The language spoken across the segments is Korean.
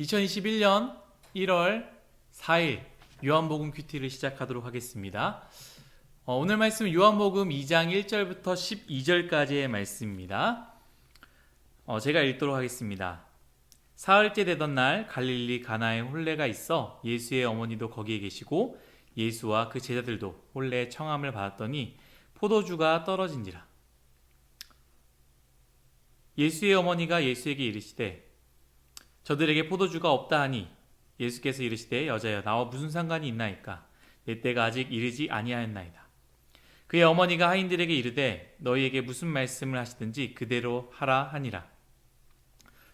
2021년 1월 4일 요한복음 큐티를 시작하도록 하겠습니다. 오늘 말씀은 요한복음 2장 1절부터 12절까지의 말씀입니다. 제가 읽도록 하겠습니다. 사흘째 되던 날 갈릴리 가나에 혼례가 있어 예수의 어머니도 거기에 계시고 예수와 그 제자들도 혼례의 청함을 받았더니 포도주가 떨어진지라. 예수의 어머니가 예수에게 이르시되 저들에게 포도주가 없다 하니 예수께서 이르시되 여자여 나와 무슨 상관이 있나이까 내 때가 아직 이르지 아니하였나이다. 그의 어머니가 하인들에게 이르되 너희에게 무슨 말씀을 하시든지 그대로 하라 하니라.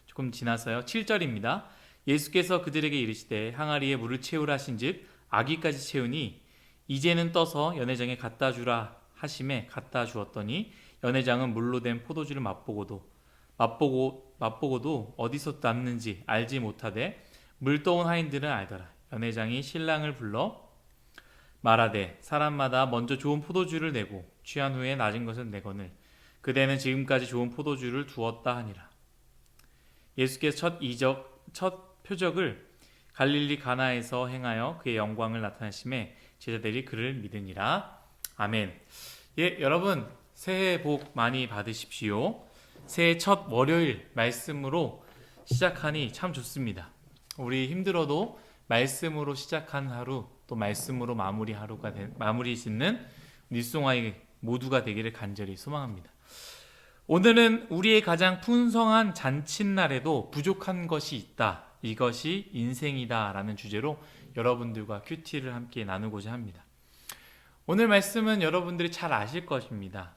조금 지나서요 7절입니다. 예수께서 그들에게 이르시되 항아리에 물을 채우라 하신즉 아기까지 채우니 이제는 떠서 연회장에 갖다 주라 하심에 갖다 주었더니 연회장은 물로 된 포도주를 맛보고도 어디서 났는지 알지 못하되 물 떠온 하인들은 알더라. 연회장이 신랑을 불러 말하되 사람마다 먼저 좋은 포도주를 내고 취한 후에 낮은 것을 내거늘 그대는 지금까지 좋은 포도주를 두었다 하니라. 예수께서 첫 표적을 갈릴리 가나에서 행하여 그의 영광을 나타내심에 제자들이 그를 믿으니라. 아멘. 여러분 새해 복 많이 받으십시오. 새해 첫 월요일 말씀으로 시작하니 참 좋습니다. 우리 힘들어도 말씀으로 시작한 하루, 또 말씀으로 마무리 짓는 뉴송아이 모두가 되기를 간절히 소망합니다. 오늘은 우리의 가장 풍성한 잔칫날에도 부족한 것이 있다. 이것이 인생이다 라는 주제로 여러분들과 큐티를 함께 나누고자 합니다. 오늘 말씀은 여러분들이 잘 아실 것입니다.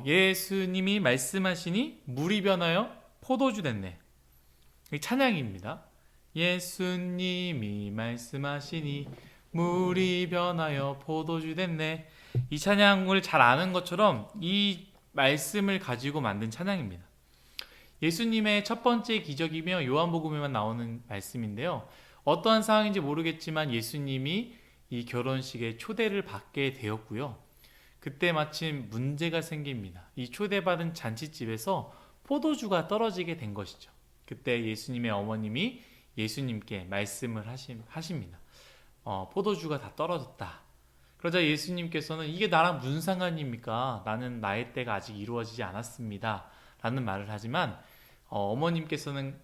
예수님이 말씀하시니 물이 변하여 포도주 됐네. 찬양입니다. 예수님이 말씀하시니 물이 변하여 포도주 됐네. 이 찬양을 잘 아는 것처럼 이 말씀을 가지고 만든 찬양입니다. 예수님의 첫 번째 기적이며 요한복음에만 나오는 말씀인데요. 어떠한 상황인지 모르겠지만 예수님이 이 결혼식에 초대를 받게 되었고요. 그때 마침 문제가 생깁니다. 이 초대받은 잔치집에서 포도주가 떨어지게 된 것이죠. 그때 예수님의 어머님이 예수님께 말씀을 하십니다. 포도주가 다 떨어졌다. 그러자 예수님께서는 이게 나랑 무슨 상관입니까? 나는 나의 때가 아직 이루어지지 않았습니다. 라는 말을 하지만 어머님께서는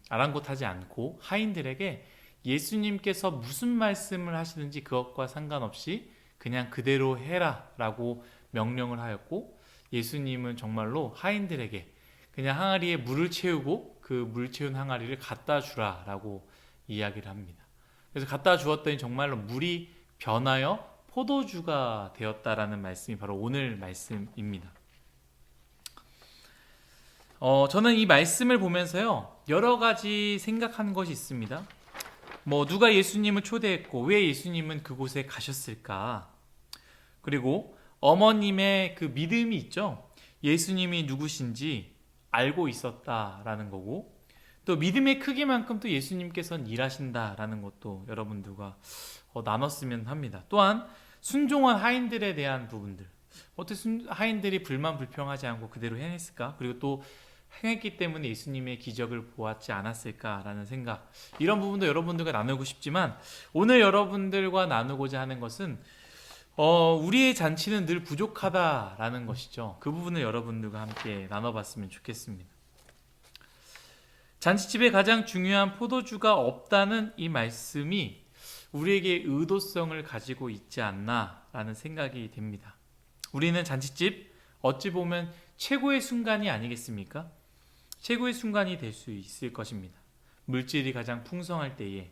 아랑곳하지 않고 하인들에게 예수님께서 무슨 말씀을 하시든지 그것과 상관없이 그냥 그대로 해라 라고 명령을 하였고 예수님은 정말로 하인들에게 그냥 항아리에 물을 채우고 그 물 채운 항아리를 갖다 주라 라고 이야기를 합니다. 그래서 갖다 주었더니 정말로 물이 변하여 포도주가 되었다라는 말씀이 바로 오늘 말씀입니다. 저는 이 말씀을 보면서요 여러 가지 생각하는 것이 있습니다. 누가 예수님을 초대했고 왜 예수님은 그곳에 가셨을까? 그리고 어머님의 그 믿음이 있죠. 예수님이 누구신지 알고 있었다라는 거고 또 믿음의 크기만큼 또 예수님께서는 일하신다라는 것도 여러분들과 나눴으면 합니다. 또한 순종한 하인들에 대한 부분들 어떻게 하인들이 불평하지 않고 그대로 행했을까? 그리고 또 행했기 때문에 예수님의 기적을 보았지 않았을까라는 생각 이런 부분도 여러분들과 나누고 싶지만 오늘 여러분들과 나누고자 하는 것은 우리의 잔치는 늘 부족하다라는 것이죠. 그 부분을 여러분들과 함께 나눠봤으면 좋겠습니다. 잔치집에 가장 중요한 포도주가 없다는 이 말씀이 우리에게 의도성을 가지고 있지 않나라는 생각이 됩니다. 우리는 잔치집 어찌 보면 최고의 순간이 아니겠습니까? 최고의 순간이 될 수 있을 것입니다. 물질이 가장 풍성할 때에,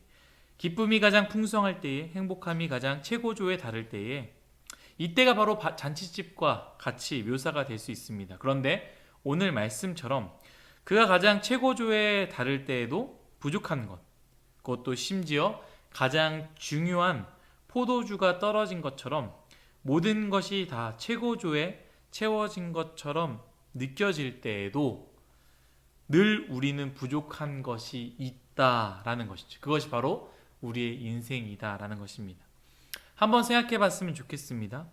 기쁨이 가장 풍성할 때에, 행복함이 가장 최고조에 달할 때에 이때가 바로 잔치집과 같이 묘사가 될 수 있습니다. 그런데 오늘 말씀처럼 그가 가장 최고조에 달할 때에도 부족한 것, 그것도 심지어 가장 중요한 포도주가 떨어진 것처럼 모든 것이 다 최고조에 채워진 것처럼 느껴질 때에도 늘 우리는 부족한 것이 있다라는 것이죠. 그것이 바로 우리의 인생이다라는 것입니다. 한번 생각해 봤으면 좋겠습니다.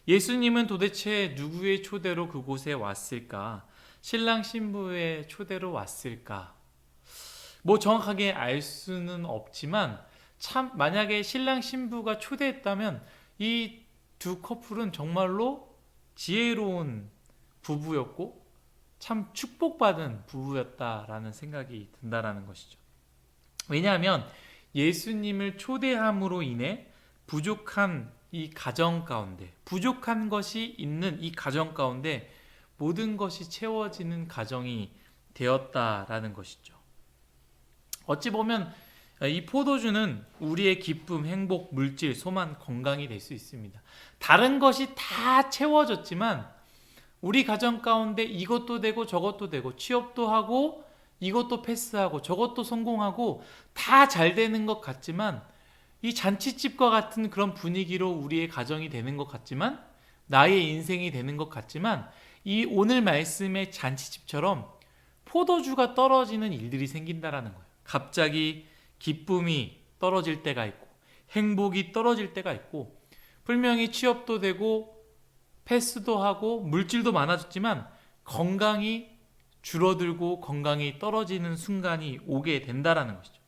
예수님은 도대체 누구의 초대로 그곳에 왔을까? 신랑 신부의 초대로 왔을까? 뭐 정확하게 알 수는 없지만 참 만약에 신랑 신부가 초대했다면 이 두 커플은 정말로 지혜로운 부부였고 참 축복받은 부부였다라는 생각이 든다라는 것이죠. 왜냐하면 예수님을 초대함으로 인해 부족한 이 가정 가운데, 부족한 것이 있는 이 가정 가운데 모든 것이 채워지는 가정이 되었다라는 것이죠. 어찌 보면 이 포도주는 우리의 기쁨, 행복, 물질, 소망, 건강이 될 수 있습니다. 다른 것이 다 채워졌지만 우리 가정 가운데 이것도 되고 저것도 되고 취업도 하고 이것도 패스하고 저것도 성공하고 다 잘 되는 것 같지만 이 잔치집과 같은 그런 분위기로 우리의 가정이 되는 것 같지만 나의 인생이 되는 것 같지만 이 오늘 말씀의 잔치집처럼 포도주가 떨어지는 일들이 생긴다라는 거예요. 갑자기 기쁨이 떨어질 때가 있고 행복이 떨어질 때가 있고 분명히 취업도 되고 패스도 하고 물질도 많아졌지만 건강이 줄어들고 건강이 떨어지는 순간이 오게 된다라는 것이죠.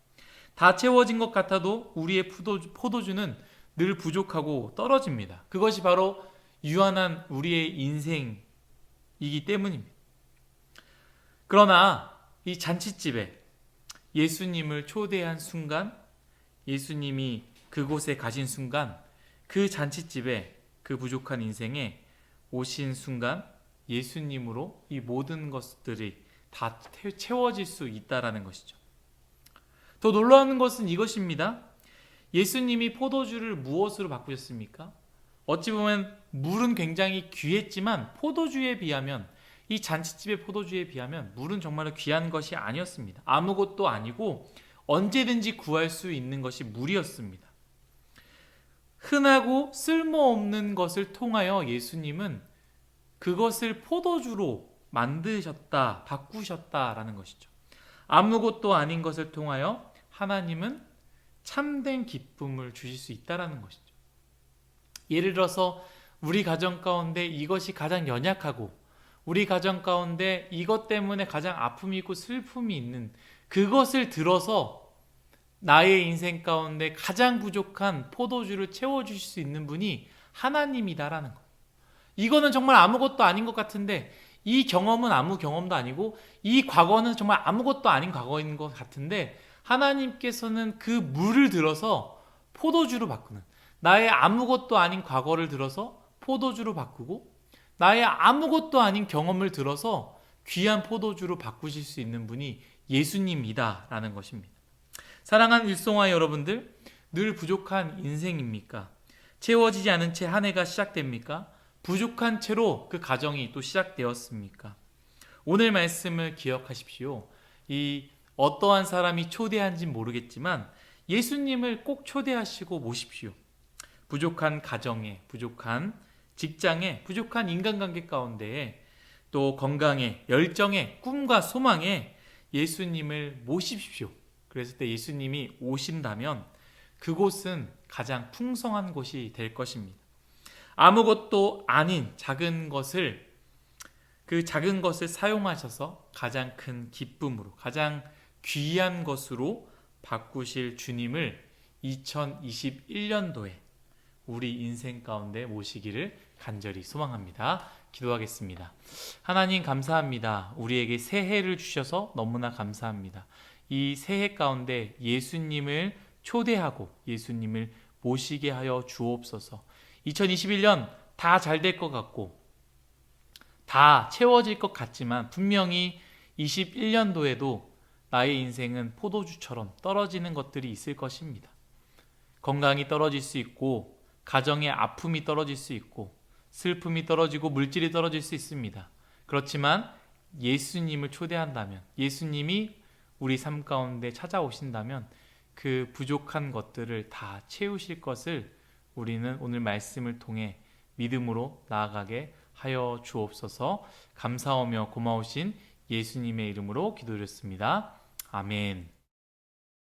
다 채워진 것 같아도 우리의 포도주는 늘 부족하고 떨어집니다. 그것이 바로 유한한 우리의 인생이기 때문입니다. 그러나 이 잔치집에 예수님을 초대한 순간, 예수님이 그곳에 가신 순간, 그 잔치집에 그 부족한 인생에 오신 순간 예수님으로 이 모든 것들이 다 채워질 수 있다라는 것이죠. 더 놀라운 것은 이것입니다. 예수님이 포도주를 무엇으로 바꾸셨습니까? 어찌 보면 물은 굉장히 귀했지만 포도주에 비하면 이 잔치집의 포도주에 비하면 물은 정말 귀한 것이 아니었습니다. 아무것도 아니고 언제든지 구할 수 있는 것이 물이었습니다. 흔하고 쓸모없는 것을 통하여 예수님은 그것을 포도주로 만드셨다, 바꾸셨다라는 것이죠. 아무것도 아닌 것을 통하여 하나님은 참된 기쁨을 주실 수 있다라는 것이죠. 예를 들어서 우리 가정 가운데 이것이 가장 연약하고 우리 가정 가운데 이것 때문에 가장 아픔이 있고 슬픔이 있는 그것을 들어서 나의 인생 가운데 가장 부족한 포도주를 채워주실 수 있는 분이 하나님이다라는 거예요. 이거는 정말 아무것도 아닌 것 같은데 이 경험은 아무 경험도 아니고 이 과거는 정말 아무것도 아닌 과거인 것 같은데 하나님께서는 그 물을 들어서 포도주로 바꾸는 나의 아무것도 아닌 과거를 들어서 포도주로 바꾸고 나의 아무것도 아닌 경험을 들어서 귀한 포도주로 바꾸실 수 있는 분이 예수님이다라는 것입니다. 사랑하는 일송아 여러분들, 늘 부족한 인생입니까? 채워지지 않은 채 한 해가 시작됩니까? 부족한 채로 그 가정이 또 시작되었습니까? 오늘 말씀을 기억하십시오. 이 어떠한 사람이 초대한지 모르겠지만 예수님을 꼭 초대하시고 모십시오. 부족한 가정에, 부족한 직장에, 부족한 인간관계 가운데에 또 건강에, 열정에, 꿈과 소망에 예수님을 모십시오. 그랬을 때 예수님이 오신다면 그곳은 가장 풍성한 곳이 될 것입니다. 아무것도 아닌 작은 것을 그 작은 것을 사용하셔서 가장 큰 기쁨으로 가장 귀한 것으로 바꾸실 주님을 2021년도에 우리 인생 가운데 모시기를 간절히 소망합니다. 기도하겠습니다. 하나님 감사합니다. 우리에게 새해를 주셔서 너무나 감사합니다. 이 새해 가운데 예수님을 초대하고 예수님을 모시게 하여 주옵소서. 2021년 다 잘 될 것 같고 다 채워질 것 같지만 분명히 21년도에도 나의 인생은 포도주처럼 떨어지는 것들이 있을 것입니다. 건강이 떨어질 수 있고 가정의 아픔이 떨어질 수 있고 슬픔이 떨어지고 물질이 떨어질 수 있습니다. 그렇지만 예수님을 초대한다면 예수님이 우리 삶 가운데 찾아오신다면 그 부족한 것들을 다 채우실 것을 우리는 오늘 말씀을 통해 믿음으로 나아가게 하여 주옵소서. 감사하며 고마우신 예수님의 이름으로 기도드렸습니다. 아멘.